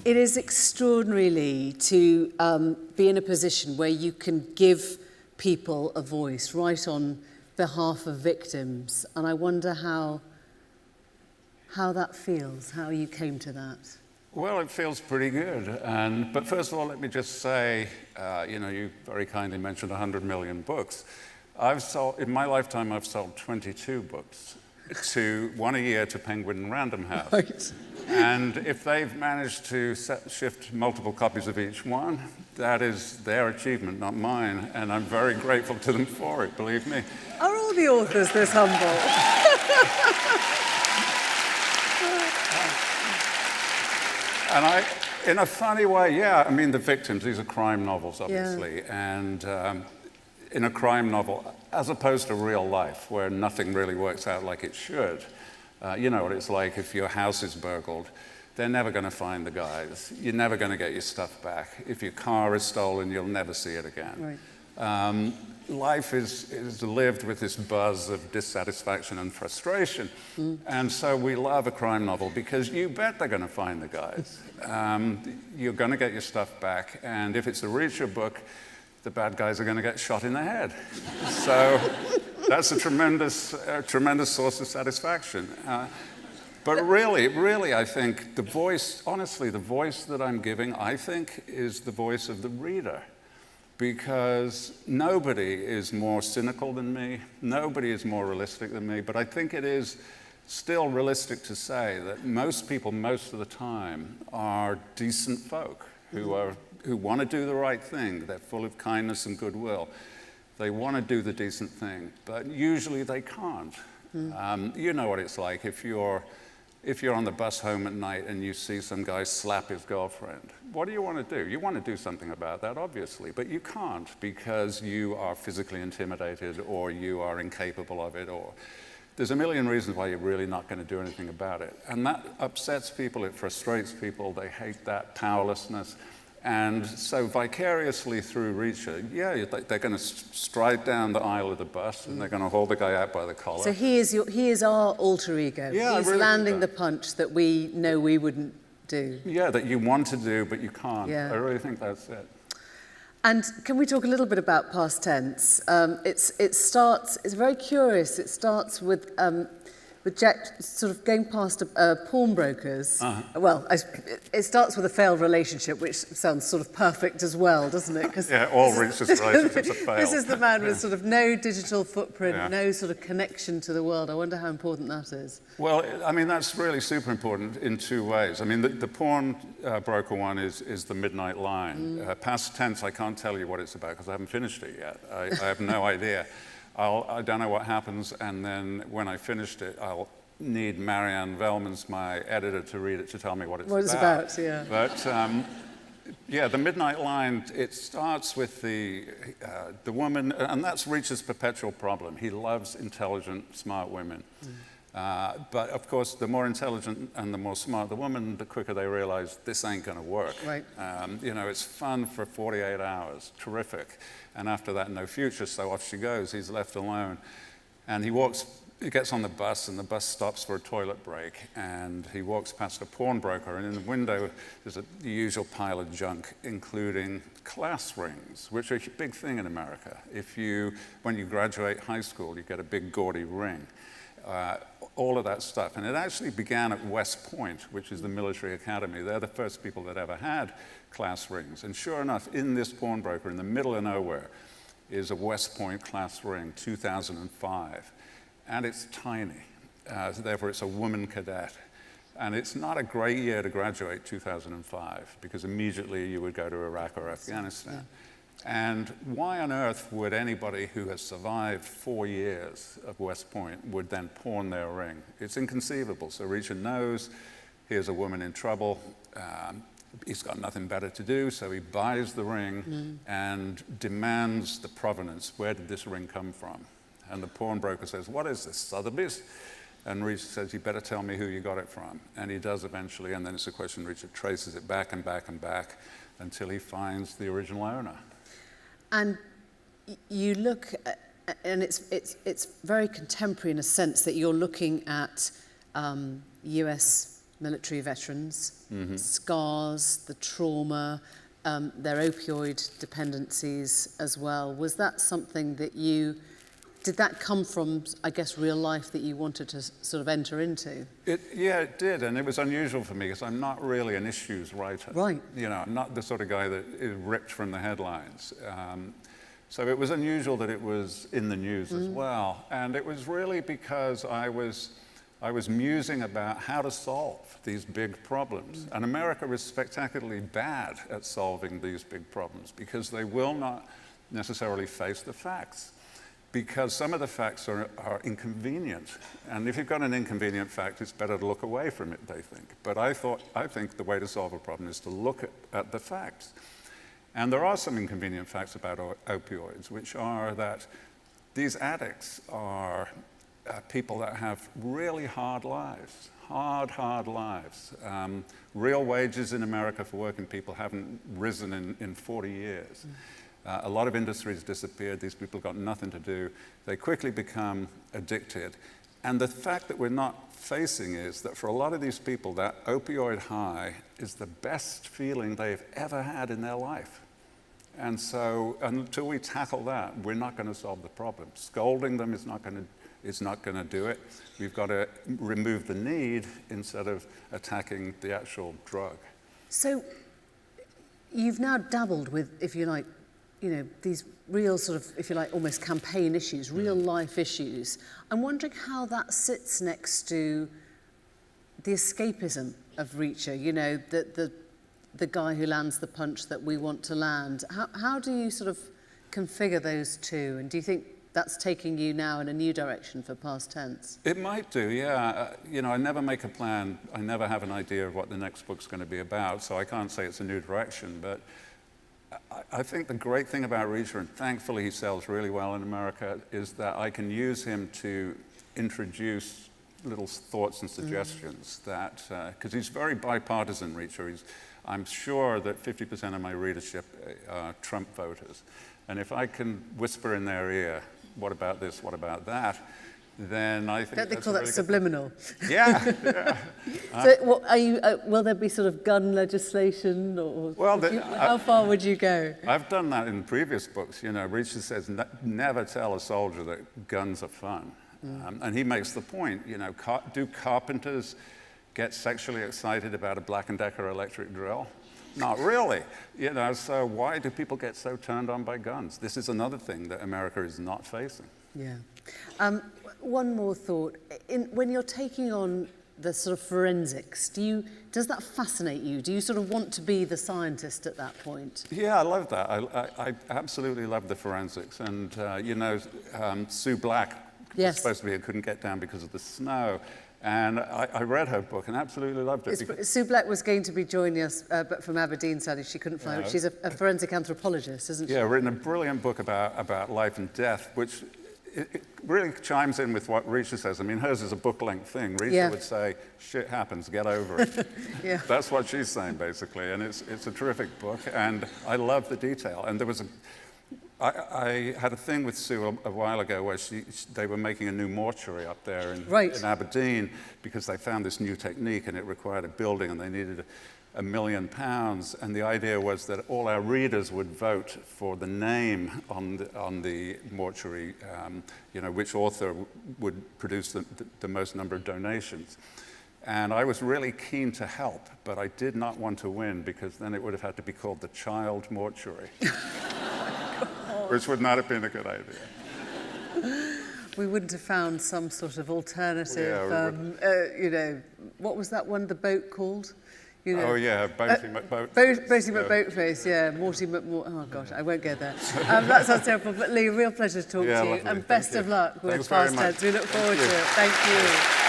It is extraordinary, Lee, to be in a position where you can give people a voice right on behalf of victims. And I wonder how that feels, how you came to that. Well, it feels pretty good. But first of all, let me just say, you very kindly mentioned 100 million books. In my lifetime, I've sold 22 books, one a year to Penguin and Random House. Right. And if they've managed to shift multiple copies of each one, that is their achievement, not mine. And I'm very grateful to them for it, believe me. Are all the authors this humble? And in a funny way, the victims, these are crime novels, obviously. Yeah. And in a crime novel, as opposed to real life, where nothing really works out like it should, you know what it's like if your house is burgled. They're never going to find the guys. You're never going to get your stuff back. If your car is stolen, you'll never see it again. Right. Life is lived with this buzz of dissatisfaction and frustration. And so we love a crime novel because you bet they're going to find the guys. You're going to get your stuff back. And if it's a Reacher book, the bad guys are going to get shot in the head. So that's a tremendous source of satisfaction. But really, I think the voice that I'm giving, I think, is the voice of the reader. Because nobody is more cynical than me, nobody is more realistic than me, but I think it is still realistic to say that most people, most of the time, are decent folk who want to do the right thing. They're full of kindness and goodwill. They want to do the decent thing, but usually they can't. You know what it's like if you're on the bus home at night and you see some guy slap his girlfriend. What do you want to do? You want to do something about that, obviously, but you can't because you are physically intimidated or you are incapable of it, or there's a million reasons why you're really not going to do anything about it. And that upsets people, it frustrates people, they hate that powerlessness. And so vicariously through Reacher, they're going to stride down the aisle of the bus and they're going to hold the guy out by the collar. So he is our alter ego. Yeah, he's really landing the punch that we know we wouldn't do. Yeah, that you want to do, but you can't. Yeah. I really think that's it. And can we talk a little bit about past tense? It's very curious. It starts with Jack sort of going past pawnbrokers. Well, it starts with a failed relationship, which sounds sort of perfect as well, doesn't it? All Reacher's relationships are failed. This is the man with sort of no digital footprint, no sort of connection to the world. I wonder how important that is. Well, I mean, that's really super important in two ways. I mean, the pawn broker one is the midnight line. Past tense, I can't tell you what it's about because I haven't finished it yet. I have no idea. I don't know what happens, and then when I finished it, I'll need Marianne Velmans, my editor, to read it to tell me what it's about. What it's about, yeah. But the midnight line, it starts with the woman, and that's Reacher's perpetual problem. He loves intelligent, smart women. But of course, the more intelligent and the more smart the woman, the quicker they realize this ain't going to work. Right. It's fun for 48 hours, terrific. And after that, no future, so off she goes. He's left alone. And he gets on the bus, and the bus stops for a toilet break. And he walks past a pawnbroker, and in the window, there's the usual pile of junk, including class rings, which are a big thing in America. When you graduate high school, you get a big gaudy ring. All of that stuff. And it actually began at West Point, which is the military academy. They're the first people that ever had class rings. And sure enough, in this pawnbroker, in the middle of nowhere, is a West Point class ring, 2005. And it's tiny. So therefore, it's a woman cadet. And it's not a great year to graduate 2005, because immediately you would go to Iraq or Afghanistan. Yeah. And why on earth would anybody who has survived 4 years of West Point would then pawn their ring? It's inconceivable. So Reacher knows here's a woman in trouble. He's got nothing better to do, so he buys the ring and demands the provenance. Where did this ring come from? And the pawnbroker says, what is this, Sotheby's? And Reacher says, you better tell me who you got it from. And he does eventually, and then it's a question Reacher traces it back and back and back until he finds the original owner. And you look, and it's very contemporary in a sense that you're looking at US military veterans, scars, the trauma, their opioid dependencies as well. Was that something that did that come from, I guess, real life that you wanted to sort of enter into? Yeah, it did, and it was unusual for me because I'm not really an issues writer. Right. You know, I'm not the sort of guy that is ripped from the headlines. So it was unusual that it was in the news as well, and it was really because I was musing about how to solve these big problems. And America is spectacularly bad at solving these big problems because they will not necessarily face the facts. Because some of the facts are inconvenient. And if you've got an inconvenient fact, it's better to look away from it, they think. But I think the way to solve a problem is to look at the facts. And there are some inconvenient facts about opioids, which are that these addicts are people that have really hard lives, hard lives. Real wages in America for working people haven't risen in 40 years. A lot of industries disappeared. These people got nothing to do. They quickly become addicted. And the fact that we're not facing is that for a lot of these people, that opioid high is the best feeling they've ever had in their life. And so until we tackle that, we're not going to solve the problem. Scolding them is not going to do it. We've got to remove the need instead of attacking the actual drug. So you've now dabbled with, if you like, these real sort of, if you like, almost campaign issues, real life issues. I'm wondering how that sits next to the escapism of Reacher, the guy who lands the punch that we want to land. How do you sort of configure those two? And do you think that's taking you now in a new direction for Past Tense? It might do, yeah. I never make a plan. I never have an idea of what the next book's going to be about, so I can't say it's a new direction, but I think the great thing about Reacher, and thankfully he sells really well in America, is that I can use him to introduce little thoughts and suggestions that, because he's very bipartisan, Reacher. I'm sure that 50% of my readership are Trump voters. And if I can whisper in their ear, what about this, what about that, then I think don't they call that subliminal? Yeah. So will there be sort of gun legislation, or how far would you go? I've done that in previous books. Reacher says never tell a soldier that guns are fun. And he makes the point, do carpenters get sexually excited about a Black & Decker electric drill? Not really. So why do people get so turned on by guns? This is another thing that America is not facing. Yeah. One more thought. When you're taking on the sort of forensics, does that fascinate you? Do you sort of want to be the scientist at that point? Yeah, I love that. I absolutely love the forensics. And, Sue Black was supposed to be who couldn't get down because of the snow. And I read her book and absolutely loved it. Sue Black was going to be joining us, but from Aberdeen, sadly, she couldn't fly. She's a forensic anthropologist, isn't she? Yeah, written a brilliant book about life and death, which it really chimes in with what Reacher says. I mean, hers is a book-length thing. Reacher would say, shit happens, get over it. That's what she's saying, basically. And it's a terrific book, and I love the detail. And there was I had a thing with Sue a while ago where they were making a new mortuary up there in Aberdeen because they found this new technique and it required a building and they needed £1 million. And the idea was that all our readers would vote for the name on the mortuary, which author would produce the most number of donations. And I was really keen to help, but I did not want to win because then it would have had to be called the Child Mortuary. Which would not have been a good idea. We wouldn't have found some sort of alternative, what was that one, the boat called? Oh yeah, Boaty McBoatface. Boaty McBoatface, yeah, Morty McMort. Oh gosh, I won't go there. That sounds terrible, but Lee, real pleasure to talk to you, lovely. and best of luck with Thanks very Past much. Tense. We look forward to it. Thank you.